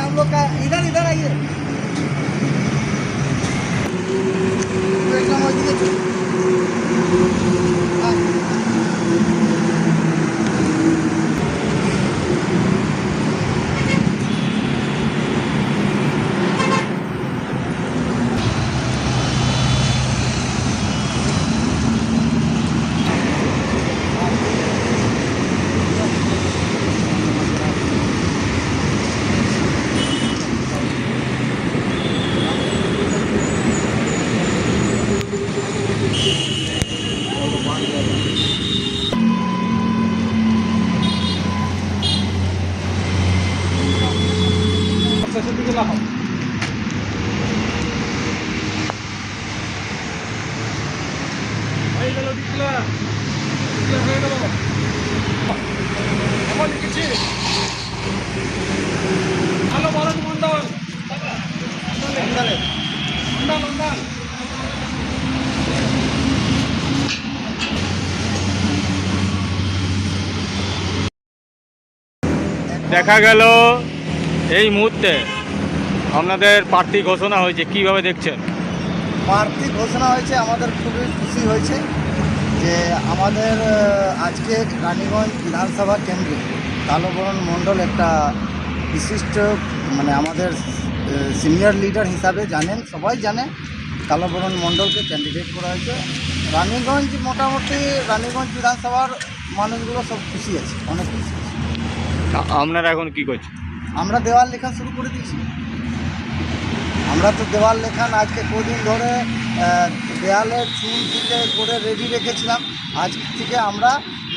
हम लोग का इधर इधर आइए एकदम হ্যালো ভারত মন্ডল দেখা গেল এই মুহূর্তে আপনাদের প্রার্থী ঘোষণা হয়েছে, কিভাবে দেখছেন? প্রার্থী ঘোষণা হয়েছে, আমাদের খুবই খুশি হয়েছে যে আমাদের আজকে রানীগঞ্জ বিধানসভা কেন্দ্রে কালোবরণ মণ্ডল একটা বিশিষ্ট মানে আমাদের সিনিয়র লিডার হিসাবে জানেন, সবাই জানে কালোবরণ মণ্ডলকে ক্যান্ডিডেট করা হয়েছে। রানীগঞ্জ মোটামুটি রানীগঞ্জ বিধানসভার মানুষগুলো সব খুশি আছে, অনেক খুশি আছে। আপনারা এখন কি করছেন? আমরা দেওয়াল লেখা শুরু করে দিয়েছি। আমরা তো দেওয়াল লেখান আজকে কদিন ধরে দেয়ালের চুন থেকে করে রেডি রেখেছিলাম। আজ থেকে আমরা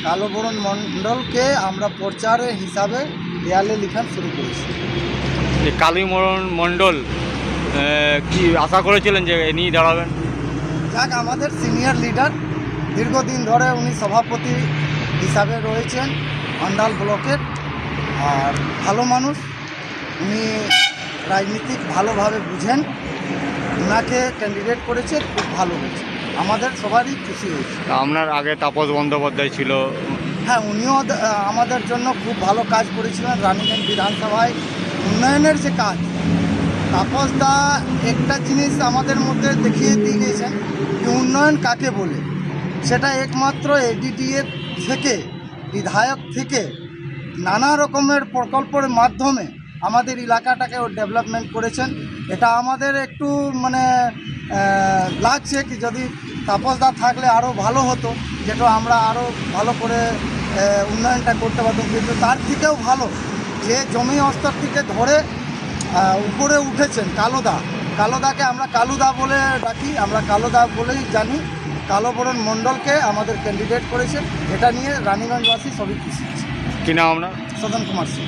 কালোবরণ মণ্ডলকে আমরা প্রচারের হিসাবে দেয়ালে লেখান শুরু করেছি। কালীবরণ মণ্ডল কি আশা করেছিলেন যে নিয়ে দাঁড়াবেন? যাক, আমাদের সিনিয়র লিডার, দীর্ঘদিন ধরে উনি সভাপতি হিসাবে রয়েছেন অন্ডাল ব্লকের, আর ভালো মানুষ, উনি রাজনীতিক ভালোভাবে বুঝেন, ওনাকে ক্যান্ডিডেট করেছে, খুব ভালো হয়েছে, আমাদের সবারই খুশি হয়েছে। আপনার আগে তাপস বন্দ্যোপাধ্যায় ছিল, হ্যাঁ, উনিও আমাদের জন্য খুব ভালো কাজ করেছিলেন রানীগঞ্জ বিধানসভায় উন্নয়নের যে কাজ। তাপস দা একটা জিনিস আমাদের মধ্যে দেখিয়ে দিয়ে গেছেন যে উন্নয়ন কাকে বলে, সেটা একমাত্র এডিডিএ থেকে বিধায়ক থেকে নানা রকমের প্রকল্পের মাধ্যমে আমাদের এলাকাটাকে ডেভেলপমেন্ট করেছেন। এটা আমাদের একটু মানে লাগছে কি যদি তাপসদা থাকলে আরও ভালো হতো, যেটা আমরা আরও ভালো করে উন্নয়নটা করতে পারতাম। কিন্তু তার থেকেও ভালো যে জমি স্তর থেকে ধরে উপরে উঠেছেন কালোদাকে আমরা কালুদা বলে ডাকি, আমরা কালোদা বলেই জানি। কালোবরণ মণ্ডলকে আমাদের ক্যান্ডিডেট করেছে, এটা নিয়ে রানীগঞ্জবাসী সবই খুশি আছে। কি নাম আপনার? সদন কুমার সিং।